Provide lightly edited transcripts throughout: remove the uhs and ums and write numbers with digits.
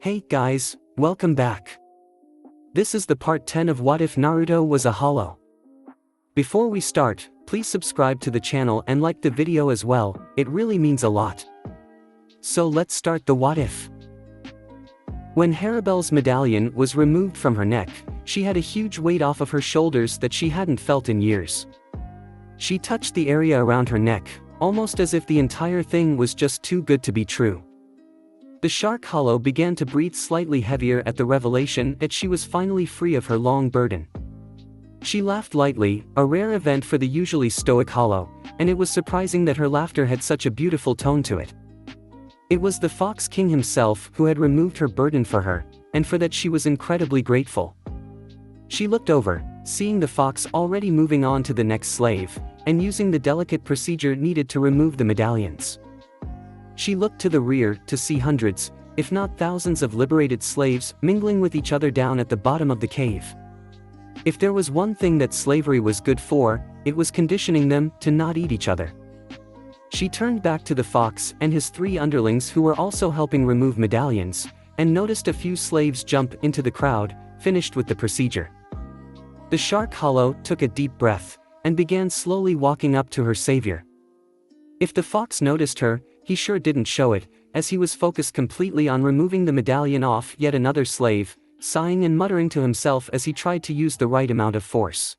Hey guys, welcome back. This is the part 10 of What If Naruto Was a Hollow. Before we start, please subscribe to the channel and like the video as well, it really means a lot. So let's start the what if. When Haribel's medallion was removed from her neck, she had a huge weight off of her shoulders that she hadn't felt in years. She touched the area around her neck, almost as if the entire thing was just too good to be true. The shark hollow began to breathe slightly heavier at the revelation that she was finally free of her long burden. She laughed lightly, a rare event for the usually stoic hollow, and it was surprising that her laughter had such a beautiful tone to it. It was the Fox King himself who had removed her burden for her, and for that she was incredibly grateful. She looked over, seeing the fox already moving on to the next slave, and using the delicate procedure needed to remove the medallions. She looked to the rear to see hundreds, if not thousands of liberated slaves mingling with each other down at the bottom of the cave. If there was one thing that slavery was good for, it was conditioning them to not eat each other. She turned back to the fox and his 3 underlings who were also helping remove medallions, and noticed a few slaves jump into the crowd, finished with the procedure. The shark hollow took a deep breath, and began slowly walking up to her savior. If the fox noticed her, he sure didn't show it, as he was focused completely on removing the medallion off yet another slave, sighing and muttering to himself as he tried to use the right amount of force.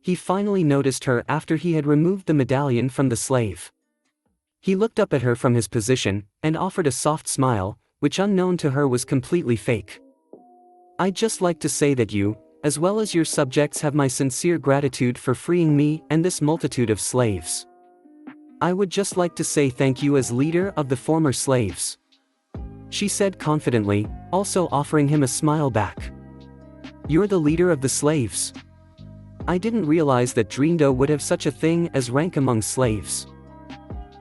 He finally noticed her after he had removed the medallion from the slave. He looked up at her from his position, and offered a soft smile, which unknown to her was completely fake. "I'd just like to say that you, as well as your subjects, have my sincere gratitude for freeing me and this multitude of slaves. I would just like to say thank you as leader of the former slaves," she said confidently, also offering him a smile back. "You're the leader of the slaves? I didn't realize that Dreendo would have such a thing as rank among slaves.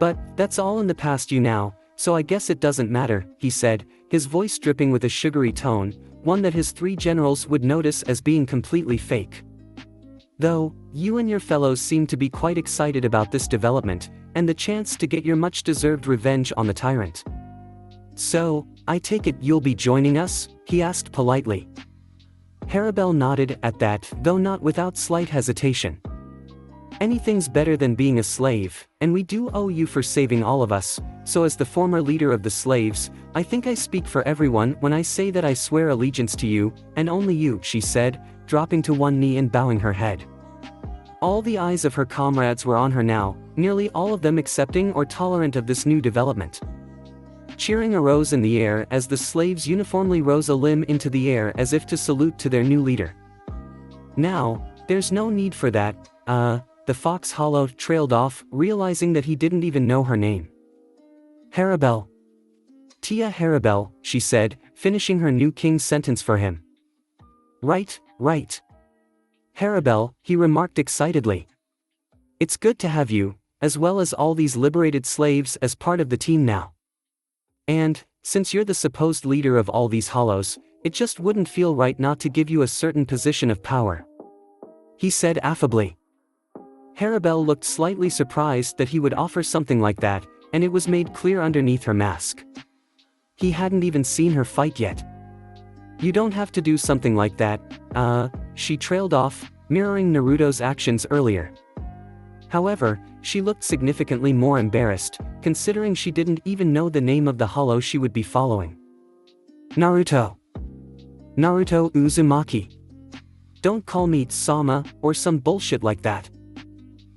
But that's all in the past now, so I guess it doesn't matter," he said, his voice dripping with a sugary tone, one that his 3 generals would notice as being completely fake. "Though, you and your fellows seem to be quite excited about this development, and the chance to get your much-deserved revenge on the tyrant. So, I take it you'll be joining us?" he asked politely. Haribel nodded at that, though not without slight hesitation. "Anything's better than being a slave, and we do owe you for saving all of us, so as the former leader of the slaves, I think I speak for everyone when I say that I swear allegiance to you, and only you," she said, dropping to one knee and bowing her head. All the eyes of her comrades were on her now, nearly all of them accepting or tolerant of this new development. Cheering arose in the air as the slaves uniformly rose a limb into the air as if to salute to their new leader. "Now, there's no need for that, the fox hollow trailed off, realizing that he didn't even know her name. "Haribel. Tia Haribel," she said, finishing her new king's sentence for him. Right. Haribel," he remarked excitedly. "It's good to have you, as well as all these liberated slaves as part of the team now. And, since you're the supposed leader of all these hollows, it just wouldn't feel right not to give you a certain position of power," he said affably. Haribel looked slightly surprised that he would offer something like that, and it was made clear underneath her mask. He hadn't even seen her fight yet. "You don't have to do something like that, she trailed off, mirroring Naruto's actions earlier. However, she looked significantly more embarrassed, considering she didn't even know the name of the hollow she would be following. "Naruto Uzumaki. Don't call me Sama or some bullshit like that.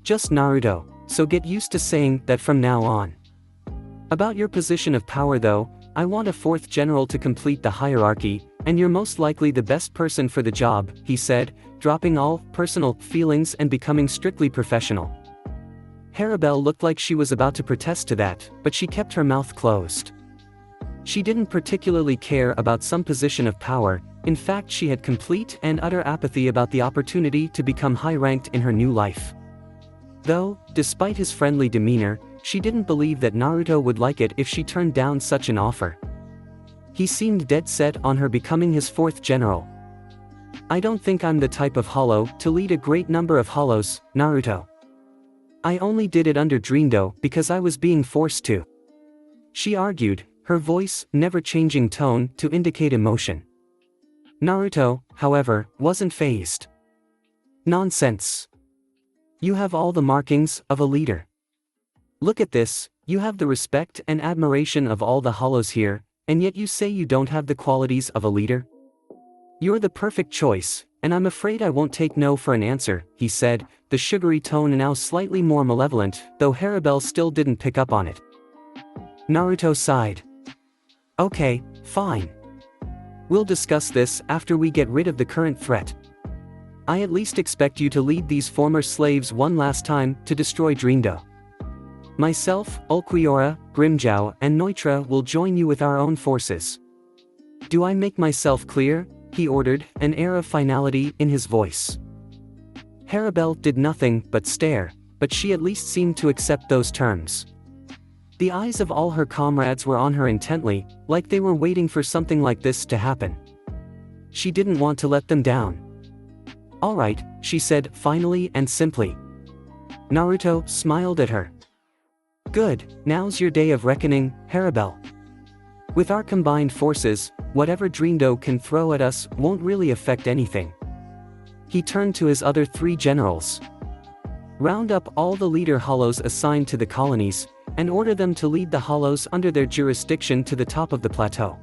Just Naruto, so get used to saying that from now on. About your position of power though, I want a 4th general to complete the hierarchy, and you're most likely the best person for the job," he said, dropping all personal feelings and becoming strictly professional. Haribel looked like she was about to protest to that, but she kept her mouth closed. She didn't particularly care about some position of power, in fact she had complete and utter apathy about the opportunity to become high-ranked in her new life. Though, despite his friendly demeanor, she didn't believe that Naruto would like it if she turned down such an offer. He seemed dead set on her becoming his 4th general. "I don't think I'm the type of hollow to lead a great number of hollows, Naruto. I only did it under Dreendo because I was being forced to," she argued, her voice never-changing tone to indicate emotion. Naruto, however, wasn't fazed. Nonsense. You have all the markings of a leader. Look at this, you have the respect and admiration of all the hollows here, and yet you say you don't have the qualities of a leader? You're the perfect choice, and I'm afraid I won't take no for an answer, he said, the sugary tone now slightly more malevolent, though Haribel still didn't pick up on it. Naruto sighed. Okay, fine. We'll discuss this after we get rid of the current threat. I at least expect you to lead these former slaves one last time to destroy Dreamdo. Myself, Ulquiorra, Grimmjow, and Neutra will join you with our own forces. Do I make myself clear? He ordered, an air of finality in his voice. Haribel did nothing but stare, but she at least seemed to accept those terms. The eyes of all her comrades were on her intently, like they were waiting for something like this to happen. She didn't want to let them down. All right, she said finally and simply. Naruto smiled at her. Good, now's your day of reckoning, Haribel. With our combined forces, whatever Dreamdo can throw at us won't really affect anything. He turned to his other 3 generals. Round up all the leader hollows assigned to the colonies, and order them to lead the hollows under their jurisdiction to the top of the plateau.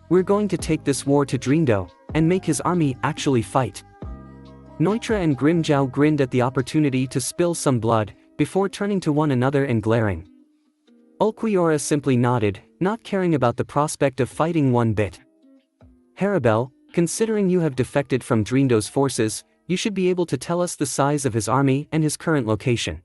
We're going to take this war to Dreamdo, and make his army actually fight. Neutra and Grimmjow grinned at the opportunity to spill some blood, before turning to one another and glaring. Ulquiorra simply nodded, not caring about the prospect of fighting one bit. Haribel, considering you have defected from Dreamdo's forces, you should be able to tell us the size of his army and his current location.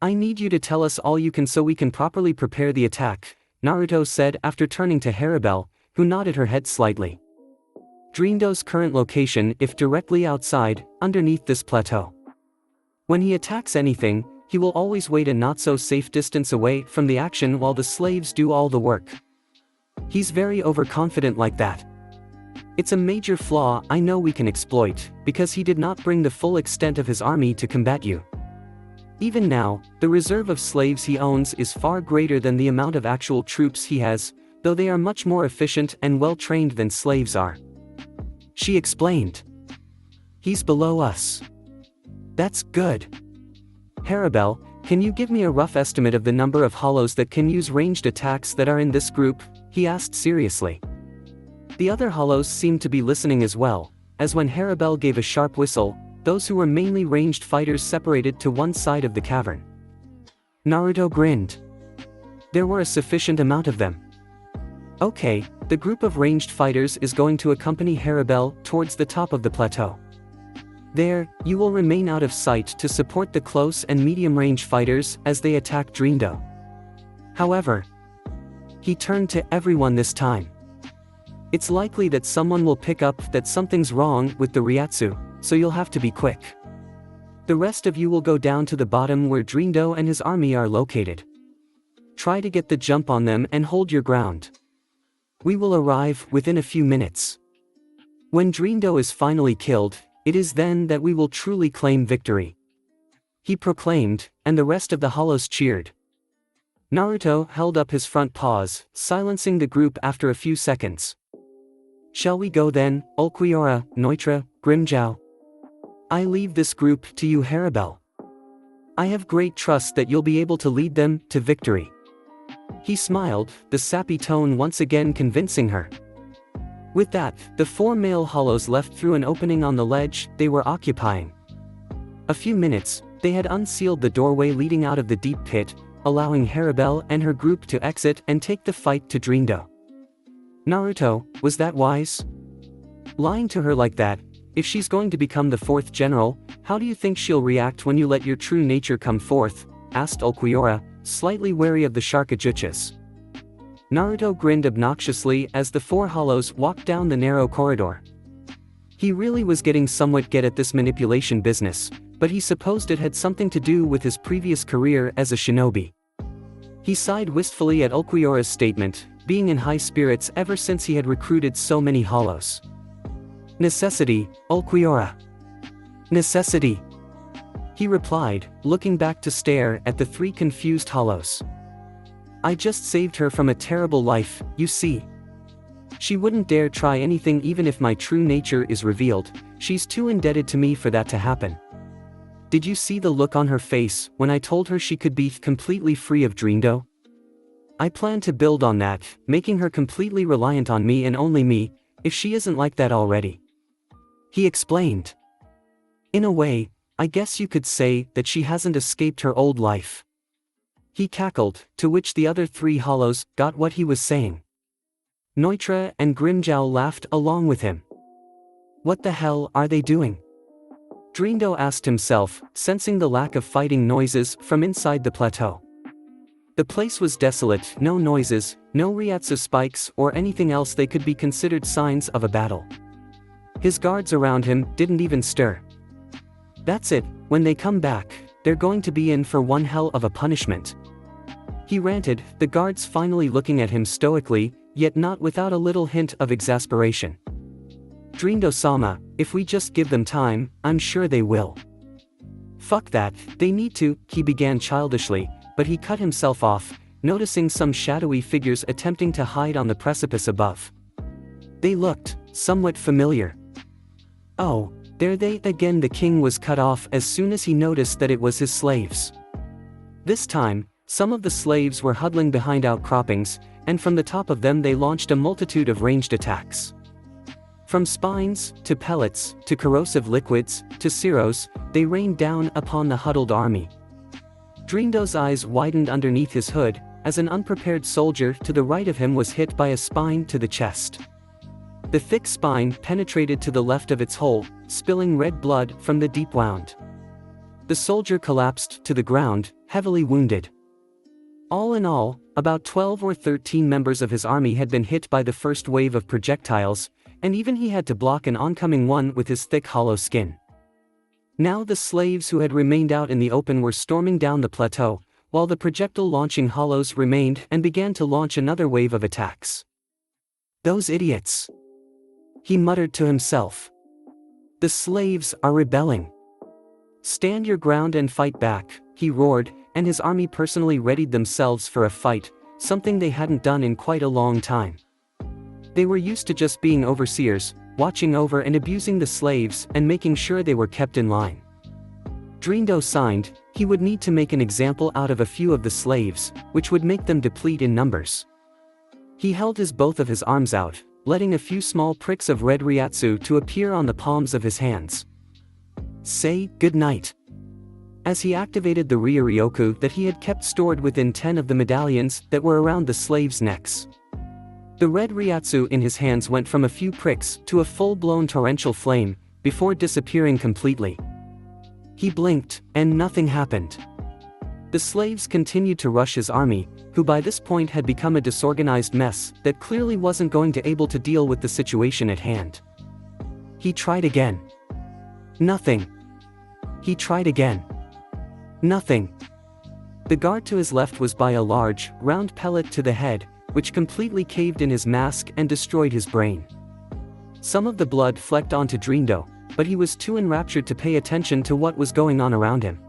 I need you to tell us all you can so we can properly prepare the attack, Naruto said after turning to Haribel, who nodded her head slightly. Dreamdo's current location is directly outside, underneath this plateau. When he attacks anything, he will always wait a not-so-safe distance away from the action while the slaves do all the work. He's very overconfident like that. It's a major flaw I know we can exploit, because he did not bring the full extent of his army to combat you. Even now, the reserve of slaves he owns is far greater than the amount of actual troops he has, though they are much more efficient and well-trained than slaves are. She explained. He's below us. That's good. Haribel, can you give me a rough estimate of the number of hollows that can use ranged attacks that are in this group? He asked seriously. The other hollows seemed to be listening as well, as when Haribel gave a sharp whistle, those who were mainly ranged fighters separated to one side of the cavern. Naruto grinned. There were a sufficient amount of them. Okay, the group of ranged fighters is going to accompany Haribel towards the top of the plateau. There, you will remain out of sight to support the close and medium-range fighters as they attack Dreamdo. However, he turned to everyone this time. It's likely that someone will pick up that something's wrong with the Ryatsu, so you'll have to be quick. The rest of you will go down to the bottom where Dreamdo and his army are located. Try to get the jump on them and hold your ground. We will arrive within a few minutes. When Dreamdo is finally killed, it is then that we will truly claim victory. He proclaimed, and the rest of the hollows cheered. Naruto held up his front paws, silencing the group after a few seconds. Shall we go then, Ulquiorra, Neutra, Grimmjow? I leave this group to you, Haribel. I have great trust that you'll be able to lead them to victory. He smiled, the sappy tone once again convincing her. With that, the 4 male hollows left through an opening on the ledge they were occupying. A few minutes, they had unsealed the doorway leading out of the deep pit, allowing Haribel and her group to exit and take the fight to Dreamdo. Naruto, was that wise? Lying to her like that, if she's going to become the 4th general, how do you think she'll react when you let your true nature come forth? Asked Ulquiorra, slightly wary of the Sharkajuchas. Naruto grinned obnoxiously as the 4 hollows walked down the narrow corridor. He really was getting somewhat good at this manipulation business, but he supposed it had something to do with his previous career as a shinobi. He sighed wistfully at Ulquiorra's statement, being in high spirits ever since he had recruited so many hollows. Necessity, Ulquiorra. Necessity. He replied, looking back to stare at the 3 confused hollows. I just saved her from a terrible life, you see. She wouldn't dare try anything even if my true nature is revealed, she's too indebted to me for that to happen. Did you see the look on her face when I told her she could be completely free of Dreamdo? I plan to build on that, making her completely reliant on me and only me, if she isn't like that already. He explained. In a way, I guess you could say that she hasn't escaped her old life. He cackled, to which the other three hollows got what he was saying. Neutra and Grimjow laughed along with him. What the hell are they doing? Dreamdo asked himself, sensing the lack of fighting noises from inside the plateau. The place was desolate, no noises, no Ryatsu spikes or anything else they could be considered signs of a battle. His guards around him didn't even stir. That's it, when they come back, they're going to be in for one hell of a punishment. He ranted, the guards finally looking at him stoically, yet not without a little hint of exasperation. Dreamdo-sama, if we just give them time, I'm sure they will. Fuck that, they need to, he began childishly, but he cut himself off, noticing some shadowy figures attempting to hide on the precipice above. They looked somewhat familiar. Oh, there they again. The king was cut off as soon as he noticed that it was his slaves. This time, some of the slaves were huddling behind outcroppings, and from the top of them they launched a multitude of ranged attacks. From spines, to pellets, to corrosive liquids, to seros, they rained down upon the huddled army. Dreamdo's eyes widened underneath his hood, as an unprepared soldier to the right of him was hit by a spine to the chest. The thick spine penetrated to the left of its hole, spilling red blood from the deep wound. The soldier collapsed to the ground, heavily wounded. All in all, about 12 or 13 members of his army had been hit by the first wave of projectiles, and even he had to block an oncoming one with his thick hollow skin. Now the slaves who had remained out in the open were storming down the plateau, while the projectile-launching hollows remained and began to launch another wave of attacks. Those idiots! He muttered to himself. The slaves are rebelling. Stand your ground and fight back, he roared, and his army personally readied themselves for a fight, something they hadn't done in quite a long time. They were used to just being overseers, watching over and abusing the slaves and making sure they were kept in line. Dreamdo signed, he would need to make an example out of a few of the slaves, which would make them deplete in numbers. He held both of his arms out, letting a few small pricks of red Ryatsu to appear on the palms of his hands. Say good night. As he activated the Ryoryoku that he had kept stored within 10 of the medallions that were around the slaves' necks. The red Ryatsu in his hands went from a few pricks to a full-blown torrential flame, before disappearing completely. He blinked, and nothing happened. The slaves continued to rush his army, who by this point had become a disorganized mess that clearly wasn't going to be able to deal with the situation at hand. He tried again. Nothing. He tried again. Nothing. The guard to his left was by a large, round pellet to the head, which completely caved in his mask and destroyed his brain. Some of the blood flecked onto Dreamdo, but he was too enraptured to pay attention to what was going on around him.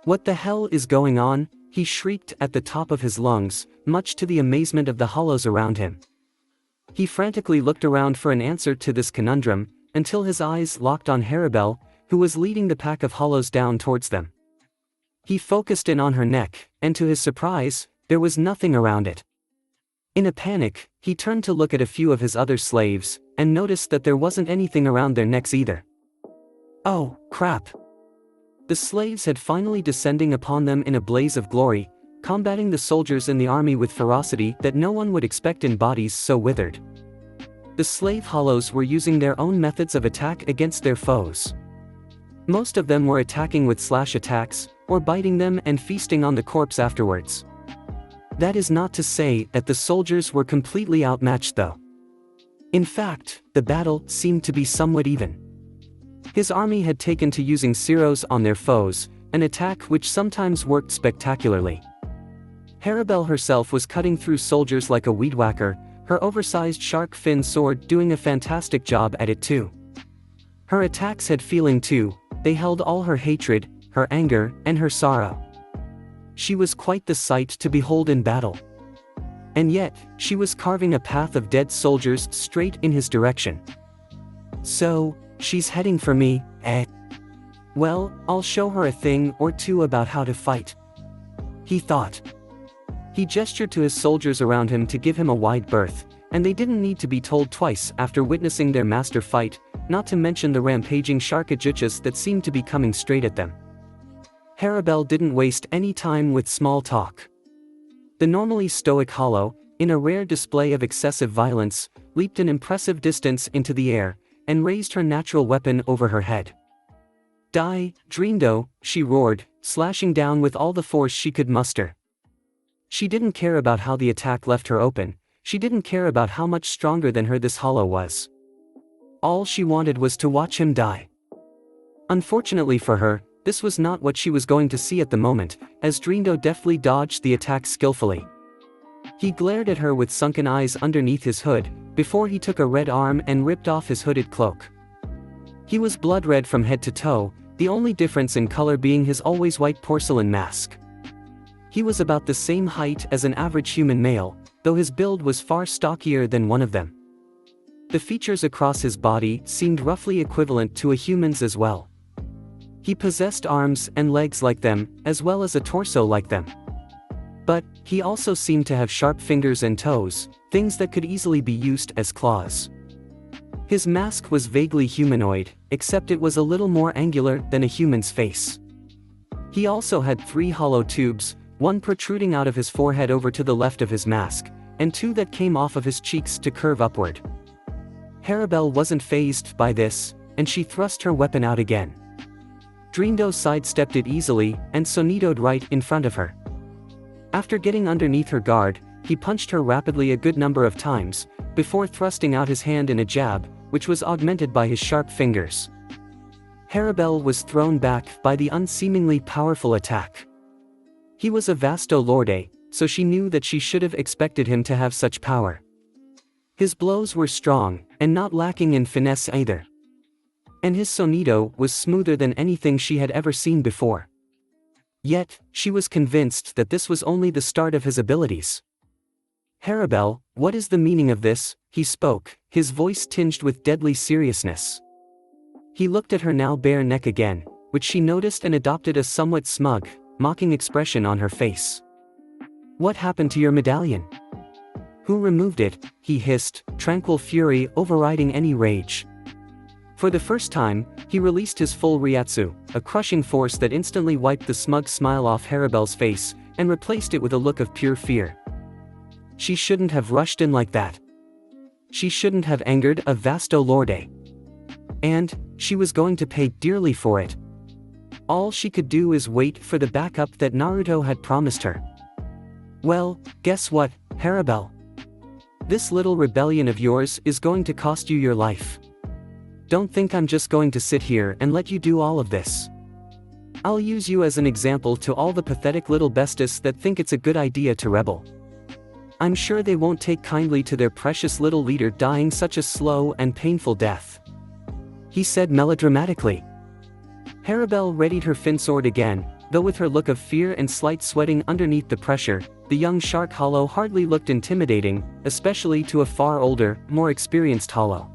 What the hell is going on? He shrieked at the top of his lungs, much to the amazement of the hollows around him. He frantically looked around for an answer to this conundrum, until his eyes locked on Haribel, who was leading the pack of hollows down towards them. He focused in on her neck, and to his surprise, there was nothing around it. In a panic, he turned to look at a few of his other slaves, and noticed that there wasn't anything around their necks either. Oh, crap! The slaves had finally descending upon them in a blaze of glory, combating the soldiers in the army with ferocity that no one would expect in bodies so withered. The slave hollows were using their own methods of attack against their foes. Most of them were attacking with slash attacks, or biting them and feasting on the corpse afterwards. That is not to say that the soldiers were completely outmatched though. In fact, the battle seemed to be somewhat even. His army had taken to using Seros on their foes, an attack which sometimes worked spectacularly. Haribel herself was cutting through soldiers like a weed whacker, her oversized shark fin sword doing a fantastic job at it too. Her attacks had feeling too, they held all her hatred, her anger, and her sorrow. she was quite the sight to behold in battle. And yet, she was carving a path of dead soldiers straight in his direction. So, she's heading for me, eh? Well, I'll show her a thing or two about how to fight, he thought. He gestured to his soldiers around him to give him a wide berth, and they didn't need to be told twice after witnessing their master fight, not to mention the rampaging sharkajuchas that seemed to be coming straight at them. Harabel didn't waste any time with small talk. The normally stoic Hollow, in a rare display of excessive violence, leaped an impressive distance into the air, and raised her natural weapon over her head. Die, Dreamdo, she roared, slashing down with all the force she could muster. She didn't care about how the attack left her open, she didn't care about how much stronger than her this Hollow was. All she wanted was to watch him die. Unfortunately for her, this was not what she was going to see at the moment, as Dreamdo deftly dodged the attack skillfully. He glared at her with sunken eyes underneath his hood, before he took a red arm and ripped off his hooded cloak. He was blood red from head to toe, the only difference in color being his always white porcelain mask. He was about the same height as an average human male, though his build was far stockier than one of them. The features across his body seemed roughly equivalent to a human's as well. He possessed arms and legs like them, as well as a torso like them. But, he also seemed to have sharp fingers and toes, things that could easily be used as claws. His mask was vaguely humanoid, except it was a little more angular than a human's face. He also had 3 hollow tubes, one protruding out of his forehead over to the left of his mask, and 2 that came off of his cheeks to curve upward. Harabel wasn't fazed by this, and she thrust her weapon out again. Dreamdo sidestepped it easily, and sonitoed right in front of her. After getting underneath her guard, he punched her rapidly a good number of times, before thrusting out his hand in a jab, which was augmented by his sharp fingers. Harabel was thrown back by the unseemingly powerful attack. He was a Vasto Lorde, so she knew that she should have expected him to have such power. His blows were strong, and not lacking in finesse either. And his sonito was smoother than anything she had ever seen before. Yet, she was convinced that this was only the start of his abilities. Harabel, what is the meaning of this? He spoke, his voice tinged with deadly seriousness. He looked at her now bare neck again, which she noticed and adopted a somewhat smug, mocking expression on her face. What happened to your medallion? Who removed it? He hissed, tranquil fury overriding any rage. For the first time, he released his full Ryatsu, a crushing force that instantly wiped the smug smile off Harabel's face, and replaced it with a look of pure fear. She shouldn't have rushed in like that. She shouldn't have angered a Vasto Lorde. And, she was going to pay dearly for it. All she could do is wait for the backup that Naruto had promised her. Well, guess what, Harabel? This little rebellion of yours is going to cost you your life. Don't think I'm just going to sit here and let you do all of this. I'll use you as an example to all the pathetic little besties that think it's a good idea to rebel. I'm sure they won't take kindly to their precious little leader dying such a slow and painful death, he said melodramatically. Harabel readied her fin sword again, though with her look of fear and slight sweating underneath the pressure, the young shark Hollow hardly looked intimidating, especially to a far older, more experienced Hollow.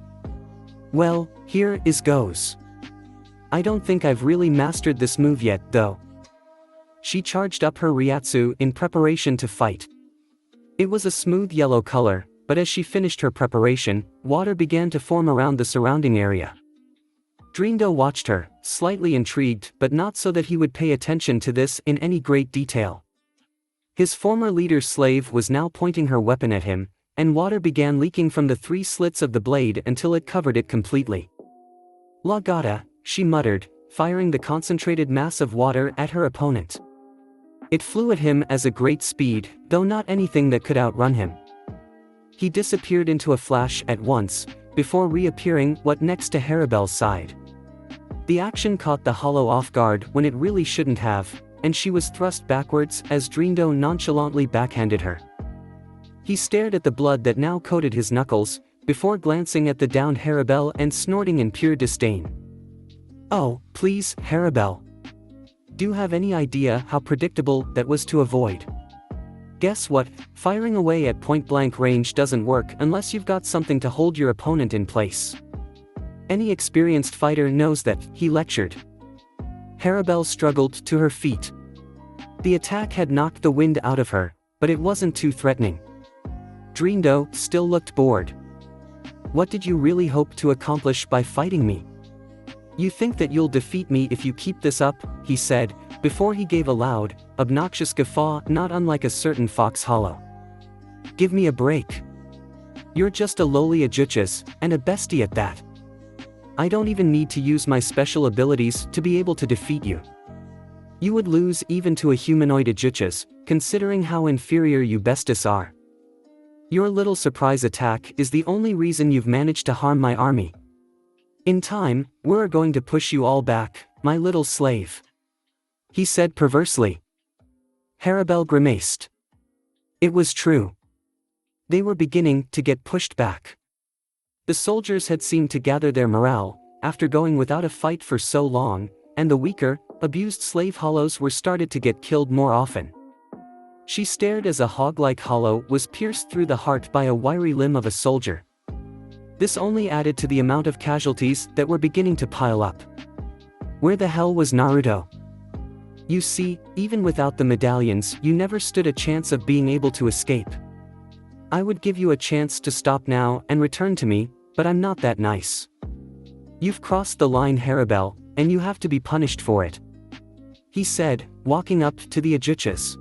Well, here is goes. I don't think I've really mastered this move yet, though. She charged up her Ryatsu in preparation to fight. It was a smooth yellow color, but as she finished her preparation, water began to form around the surrounding area. Dreamdo watched her, slightly intrigued but not so that he would pay attention to this in any great detail. His former leader's slave was now pointing her weapon at him, and water began leaking from the 3 slits of the blade until it covered it completely. La gata, she muttered, firing the concentrated mass of water at her opponent. It flew at him as a great speed, though not anything that could outrun him. He disappeared into a flash at once, before reappearing next to Harabel's side. The action caught the Hollow off guard when it really shouldn't have, and she was thrust backwards as Dreamdo nonchalantly backhanded her. He stared at the blood that now coated his knuckles, before glancing at the downed Harabel and snorting in pure disdain. Oh, please, Harabel. Do you have any idea how predictable that was to avoid? Guess what, firing away at point-blank range doesn't work unless you've got something to hold your opponent in place. Any experienced fighter knows that, he lectured. Harabelle struggled to her feet. The attack had knocked the wind out of her, but it wasn't too threatening. Drindo still looked bored. What did you really hope to accomplish by fighting me? You think that you'll defeat me if you keep this up, he said, before he gave a loud, obnoxious guffaw not unlike a certain fox hollow. Give me a break. You're just a lowly Ajuchas, and a bestie at that. I don't even need to use my special abilities to be able to defeat you. You would lose even to a humanoid Ajuchas, considering how inferior you besties are. Your little surprise attack is the only reason you've managed to harm my army. In time, we're going to push you all back, my little slave. He said perversely. Harabelle grimaced. It was true. They were beginning to get pushed back. The soldiers had seemed to gather their morale, after going without a fight for so long, and the weaker, abused slave hollows were started to get killed more often. She stared as a hog-like hollow was pierced through the heart by a wiry limb of a soldier. This only added to the amount of casualties that were beginning to pile up. Where the hell was Naruto? You see, even without the medallions you never stood a chance of being able to escape. I would give you a chance to stop now and return to me, but I'm not that nice. You've crossed the line, Harabelle, and you have to be punished for it. He said, walking up to the Ajuchas.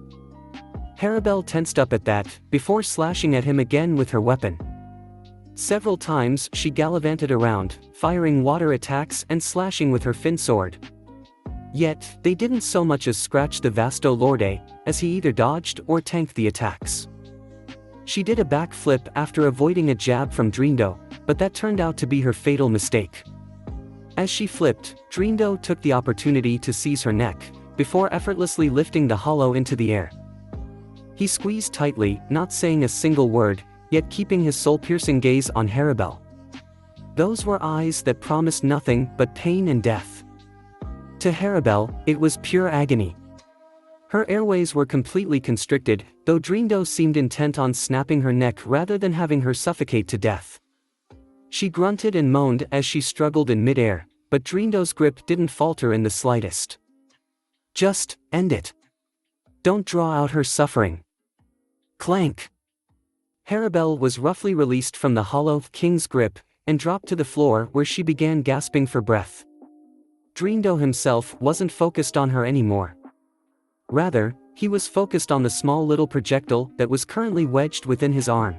Harabelle tensed up at that, before slashing at him again with her weapon. Several times she gallivanted around, firing water attacks and slashing with her fin sword. Yet, they didn't so much as scratch the Vasto Lorde, as he either dodged or tanked the attacks. She did a backflip after avoiding a jab from Drindo, but that turned out to be her fatal mistake. As she flipped, Drindo took the opportunity to seize her neck, before effortlessly lifting the hollow into the air. He squeezed tightly, not saying a single word, yet keeping his soul-piercing gaze on Harabelle. Those were eyes that promised nothing but pain and death. To Harabelle, it was pure agony. Her airways were completely constricted, though Drindo seemed intent on snapping her neck rather than having her suffocate to death. She grunted and moaned as she struggled in midair, but Drindo's grip didn't falter in the slightest. Just end it. Don't draw out her suffering. Clank. Harabelle was roughly released from the Hollow King's grip, and dropped to the floor where she began gasping for breath. Drindo himself wasn't focused on her anymore. Rather, he was focused on the small little projectile that was currently wedged within his arm.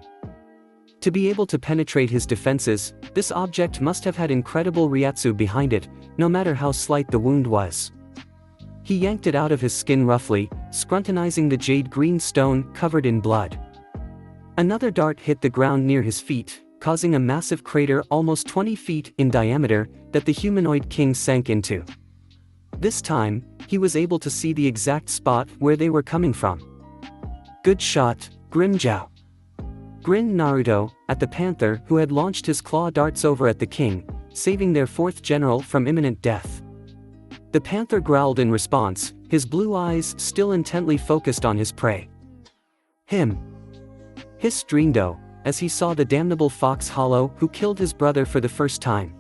To be able to penetrate his defenses, this object must have had incredible Ryatsu behind it, no matter how slight the wound was. He yanked it out of his skin roughly, scrutinizing the jade-green stone covered in blood. Another dart hit the ground near his feet, causing a massive crater almost 20 feet in diameter that the humanoid king sank into. This time, he was able to see the exact spot where they were coming from. Good shot, Grimmjow. Grinned Naruto, at the panther who had launched his claw darts over at the king, saving their fourth general from imminent death. The panther growled in response, his blue eyes still intently focused on his prey. Him. Hissed Drindo, as he saw the damnable fox hollow who killed his brother for the first time.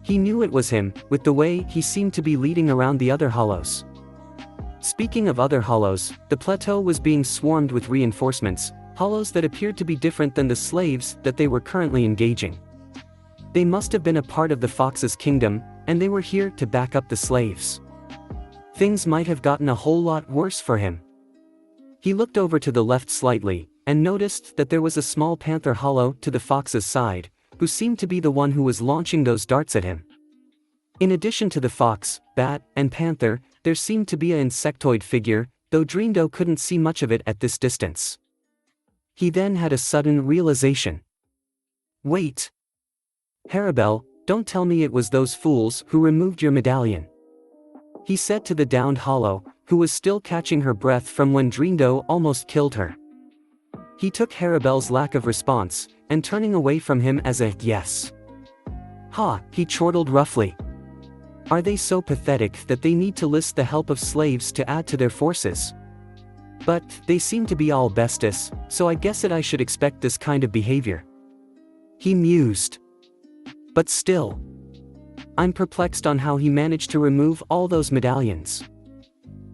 He knew it was him, with the way he seemed to be leading around the other hollows. Speaking of other hollows, the plateau was being swarmed with reinforcements, hollows that appeared to be different than the slaves that they were currently engaging. They must have been a part of the fox's kingdom, and they were here to back up the slaves. Things might have gotten a whole lot worse for him. He looked over to the left slightly, and noticed that there was a small panther hollow to the fox's side, who seemed to be the one who was launching those darts at him. In addition to the fox, bat, and panther, there seemed to be an insectoid figure, though Drindo couldn't see much of it at this distance. He then had a sudden realization. Wait. Harabelle, don't tell me it was those fools who removed your medallion. He said to the downed hollow, who was still catching her breath from when Drindo almost killed her. He took Harabelle's lack of response, and turning away from him as a yes. Ha, he chortled roughly. Are they so pathetic that they need to list the help of slaves to add to their forces? But they seem to be all besties, so I guess that I should expect this kind of behavior. He mused. But still, I'm perplexed on how he managed to remove all those medallions.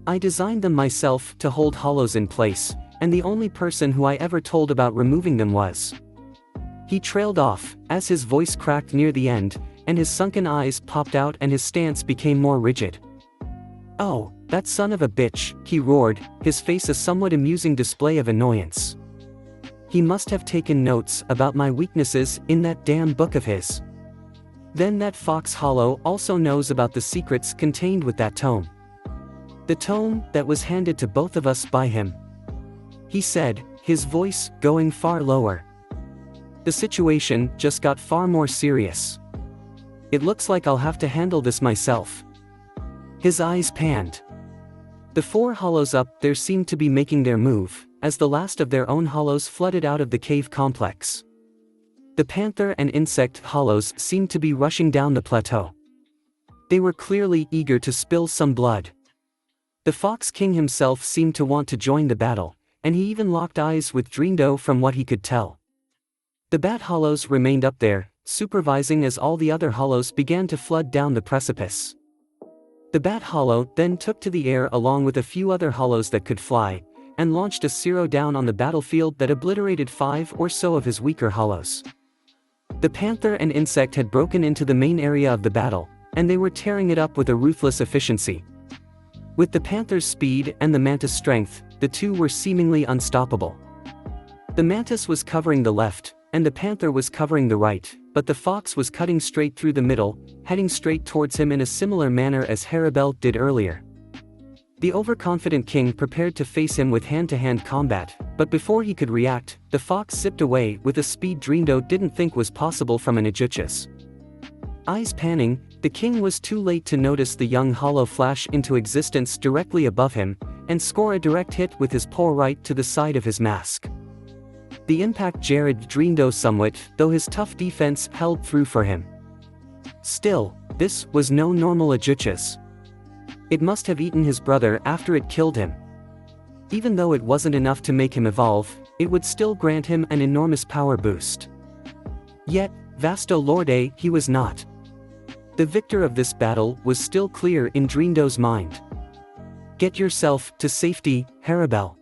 I designed them myself to hold hollows in place, and the only person who I ever told about removing them was. He trailed off, as his voice cracked near the end, and his sunken eyes popped out and his stance became more rigid. Oh, that son of a bitch, he roared, his face a somewhat amusing display of annoyance. He must have taken notes about my weaknesses in that damn book of his. Then that fox hollow also knows about the secrets contained with that tome. The tome that was handed to both of us by him. He said, his voice going far lower. The situation just got far more serious. It looks like I'll have to handle this myself. His eyes panned. The four hollows up there seemed to be making their move, as the last of their own hollows flooded out of the cave complex. The panther and insect hollows seemed to be rushing down the plateau. They were clearly eager to spill some blood. The Fox King himself seemed to want to join the battle, and he even locked eyes with Drindo from what he could tell. The bat hollows remained up there, supervising as all the other hollows began to flood down the precipice. The bat hollow then took to the air along with a few other hollows that could fly, and launched a zero down on the battlefield that obliterated 5 or so of his weaker hollows. The panther and insect had broken into the main area of the battle, and they were tearing it up with a ruthless efficiency. With the panther's speed and the mantis' strength, the two were seemingly unstoppable. The mantis was covering the left, and the panther was covering the right, but the fox was cutting straight through the middle, heading straight towards him in a similar manner as Haribel did earlier. The overconfident king prepared to face him with hand-to-hand combat, but before he could react, the fox zipped away with a speed Drindo didn't think was possible from an Ajuchas. Eyes panning, the king was too late to notice the young hollow flash into existence directly above him, and score a direct hit with his paw right to the side of his mask. The impact jarred Drindo somewhat, though his tough defense held through for him. Still, this was no normal Ajuchas. It must have eaten his brother after it killed him. Even though it wasn't enough to make him evolve, it would still grant him an enormous power boost. Yet, Vasto Lorde he was not. The victor of this battle was still clear in Drindo's mind. Get yourself to safety, Haribel.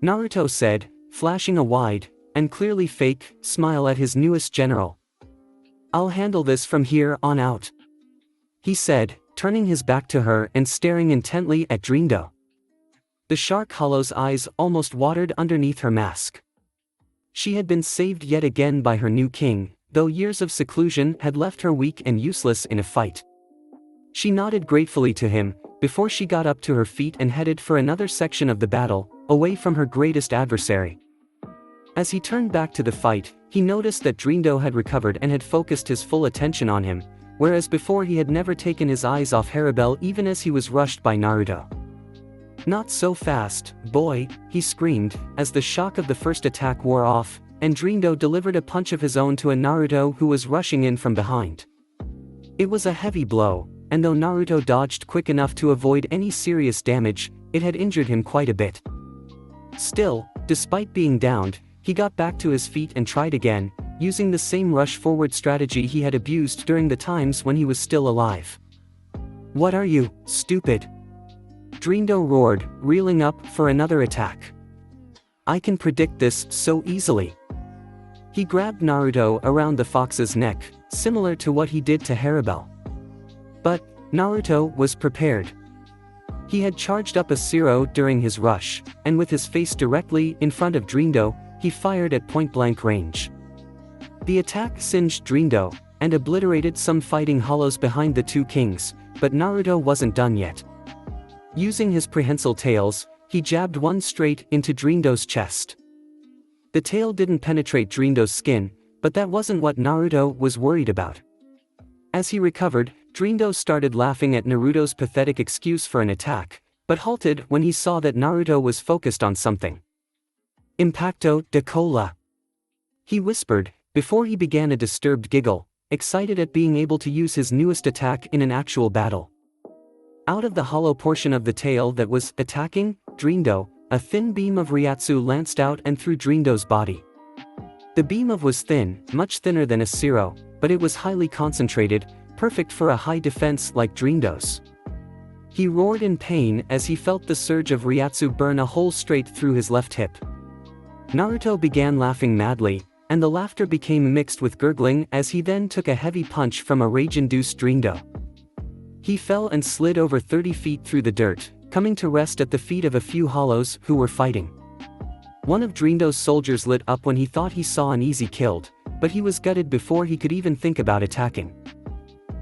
Naruto said, flashing a wide, and clearly fake, smile at his newest general. I'll handle this from here on out. He said, turning his back to her and staring intently at Drindo. The shark hollow's eyes almost watered underneath her mask. She had been saved yet again by her new king, though years of seclusion had left her weak and useless in a fight. She nodded gratefully to him, before she got up to her feet and headed for another section of the battle, away from her greatest adversary. As he turned back to the fight, he noticed that Drindo had recovered and had focused his full attention on him, whereas before he had never taken his eyes off Haribel even as he was rushed by Naruto. Not so fast, boy, he screamed, as the shock of the first attack wore off, and Drindo delivered a punch of his own to a Naruto who was rushing in from behind. It was a heavy blow, and though Naruto dodged quick enough to avoid any serious damage, it had injured him quite a bit. Still, despite being downed, he got back to his feet and tried again, using the same rush-forward strategy he had abused during the times when he was still alive. What are you, stupid? Drindo roared, reeling up for another attack. I can predict this so easily. He grabbed Naruto around the fox's neck, similar to what he did to Haribel. But Naruto was prepared. He had charged up a zero during his rush, and with his face directly in front of Drindo, he fired at point-blank range. The attack singed Drindo, and obliterated some fighting hollows behind the two kings, but Naruto wasn't done yet. Using his prehensile tails, he jabbed one straight into Drindo's chest. The tail didn't penetrate Drindo's skin, but that wasn't what Naruto was worried about. As he recovered, Drindo started laughing at Naruto's pathetic excuse for an attack, but halted when he saw that Naruto was focused on something. Impacto de cola. He whispered, before he began a disturbed giggle, excited at being able to use his newest attack in an actual battle. Out of the hollow portion of the tail that was attacking Drindo, a thin beam of Ryatsu lanced out and through Drindo's body. The beam was thin, much thinner than a Zero, but it was highly concentrated, perfect for a high defense like Drindo's. He roared in pain as he felt the surge of Ryatsu burn a hole straight through his left hip. Naruto began laughing madly, and the laughter became mixed with gurgling as he then took a heavy punch from a rage-induced Drindo. He fell and slid over 30 feet through the dirt, coming to rest at the feet of a few hollows who were fighting. One of Drindo's soldiers lit up when he thought he saw an easy kill, but he was gutted before he could even think about attacking.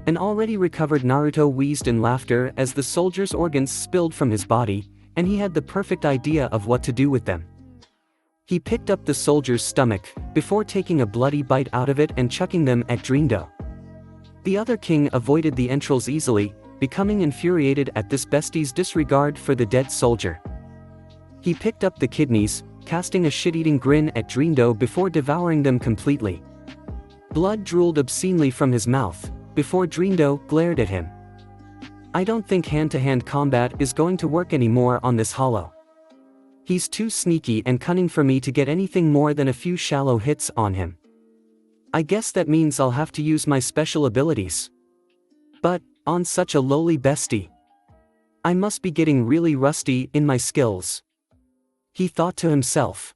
An already recovered Naruto wheezed in laughter as the soldier's organs spilled from his body, and he had the perfect idea of what to do with them. He picked up the soldier's stomach, before taking a bloody bite out of it and chucking them at Drindo. The other king avoided the entrails easily, becoming infuriated at this bestie's disregard for the dead soldier. He picked up the kidneys, casting a shit-eating grin at Drindo before devouring them completely. Blood drooled obscenely from his mouth, before Drindo glared at him. I don't think hand-to-hand combat is going to work anymore on this hollow. He's too sneaky and cunning for me to get anything more than a few shallow hits on him. I guess that means I'll have to use my special abilities. But, on such a lowly bestie, I must be getting really rusty in my skills, he thought to himself.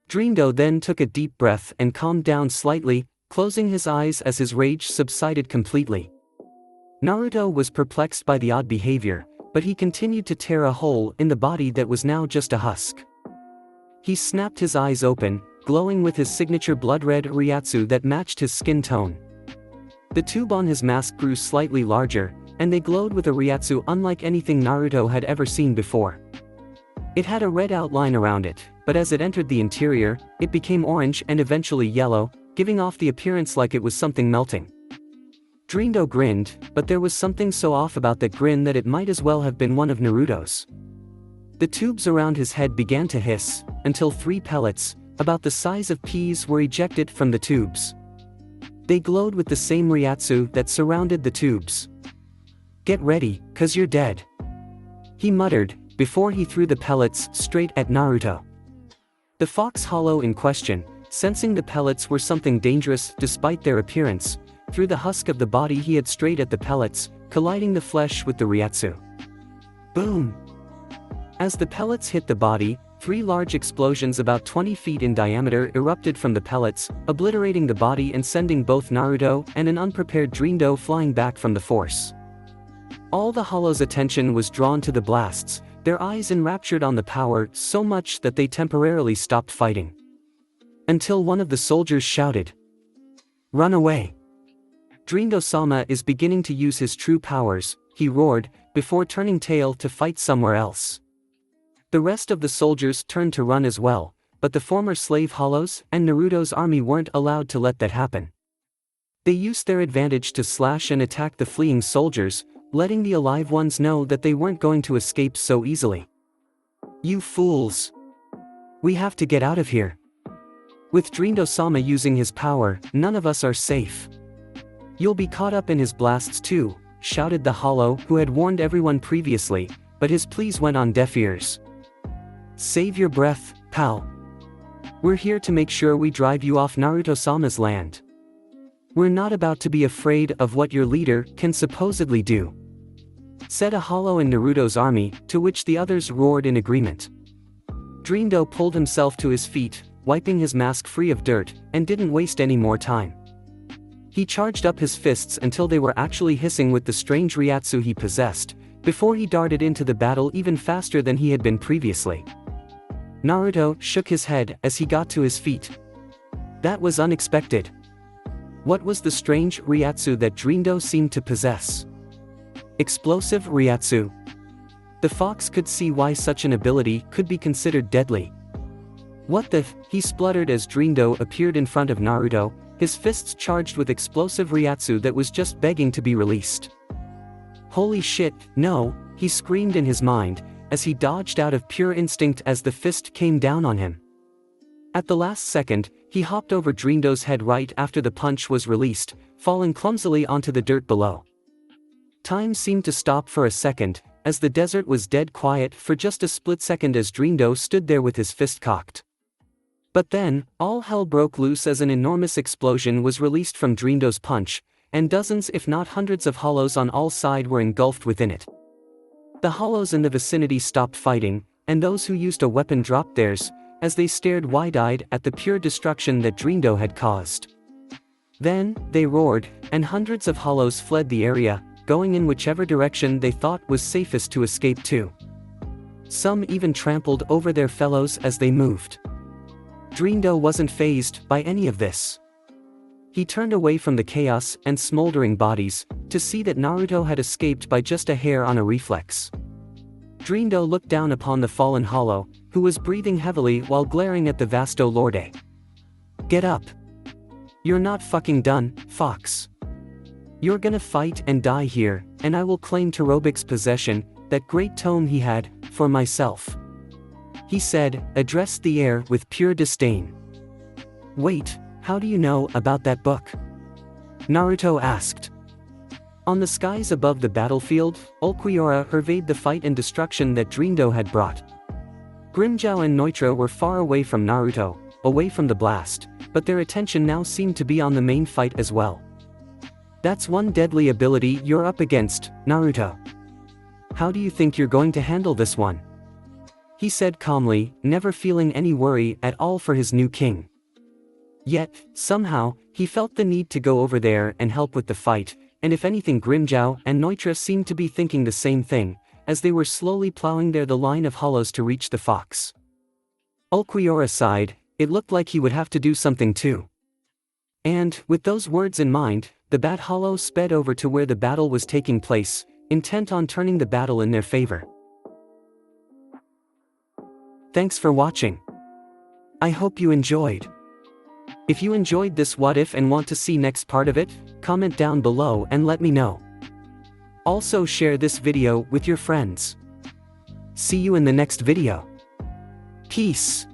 Drindo then took a deep breath and calmed down slightly, closing his eyes as his rage subsided completely. Naruto was perplexed by the odd behavior, but he continued to tear a hole in the body that was now just a husk. He snapped his eyes open, glowing with his signature blood-red Ryatsu that matched his skin tone. The tube on his mask grew slightly larger, and they glowed with a Ryatsu unlike anything Naruto had ever seen before. It had a red outline around it, but as it entered the interior, it became orange and eventually yellow, giving off the appearance like it was something melting. Drindo grinned, but there was something so off about that grin that it might as well have been one of Naruto's. The tubes around his head began to hiss, until 3 pellets, about the size of peas, were ejected from the tubes. They glowed with the same Ryatsu that surrounded the tubes. Get ready, 'cause you're dead, he muttered, before he threw the pellets straight at Naruto. The fox hollow in question, sensing the pellets were something dangerous despite their appearance, threw the husk of the body he had straight at the pellets, colliding the flesh with the Ryatsu. Boom! As the pellets hit the body, 3 large explosions about 20 feet in diameter erupted from the pellets, obliterating the body and sending both Naruto and an unprepared Drindo flying back from the force. All the hollow's attention was drawn to the blasts, their eyes enraptured on the power so much that they temporarily stopped fighting. Until one of the soldiers shouted, "Run away! Drindo-sama is beginning to use his true powers," he roared, before turning tail to fight somewhere else. The rest of the soldiers turned to run as well, but the former slave hollows and Naruto's army weren't allowed to let that happen. They used their advantage to slash and attack the fleeing soldiers, letting the alive ones know that they weren't going to escape so easily. You fools! We have to get out of here. With Drindo-sama using his power, none of us are safe. You'll be caught up in his blasts too, shouted the hollow who had warned everyone previously, but his pleas went on deaf ears. Save your breath, pal. We're here to make sure we drive you off Naruto-sama's land. We're not about to be afraid of what your leader can supposedly do, said a hollow in Naruto's army, to which the others roared in agreement. Drindo pulled himself to his feet, wiping his mask free of dirt, and didn't waste any more time. He charged up his fists until they were actually hissing with the strange Ryatsu he possessed, before he darted into the battle even faster than he had been previously. Naruto shook his head as he got to his feet. That was unexpected. What was the strange Ryatsu that Drindo seemed to possess? Explosive Ryatsu. The fox could see why such an ability could be considered deadly. What the f? He spluttered as Drindo appeared in front of Naruto, his fists charged with explosive Ryatsu that was just begging to be released. Holy shit, no, he screamed in his mind, as he dodged out of pure instinct as the fist came down on him. At the last second, He hopped over Drindo's head right after the punch was released, falling clumsily onto the dirt below. Time seemed to stop for a second, as the desert was dead quiet for just a split second as Drindo stood there with his fist cocked. But then, all hell broke loose as an enormous explosion was released from Drindo's punch, and dozens if not hundreds of hollows on all sides were engulfed within it. The hollows in the vicinity stopped fighting, and those who used a weapon dropped theirs, as they stared wide-eyed at the pure destruction that Drindo had caused. Then, they roared, and hundreds of hollows fled the area, going in whichever direction they thought was safest to escape to. Some even trampled over their fellows as they moved. Drindo wasn't fazed by any of this. He turned away from the chaos and smoldering bodies, to see that Naruto had escaped by just a hair on a reflex. Drindo looked down upon the fallen hollow, who was breathing heavily while glaring at the vasto lorde. "Get up. You're not fucking done, Fox. You're gonna fight and die here, and I will claim Terobik's possession, that great tome he had, for myself," he said, addressed the air with pure disdain. "Wait, how do you know about that book?" Naruto asked. On the skies above the battlefield, Ulquiorra surveyed the fight and destruction that Drindo had brought. Grimmjow and Neutra were far away from Naruto, away from the blast, but their attention now seemed to be on the main fight as well. "That's one deadly ability you're up against, Naruto. How do you think you're going to handle this one?" he said calmly, never feeling any worry at all for his new king. Yet, somehow, he felt the need to go over there and help with the fight, and if anything Grimmjow and Neutra seemed to be thinking the same thing, as they were slowly plowing the line of hollows to reach the fox. Ulquiorra sighed, it looked like he would have to do something too. And, with those words in mind, the Bat Hollow sped over to where the battle was taking place, intent on turning the battle in their favor. Thanks for watching. I hope you enjoyed. If you enjoyed this what if and want to see next part of it, comment down below and let me know. Also share this video with your friends. See you in the next video. Peace.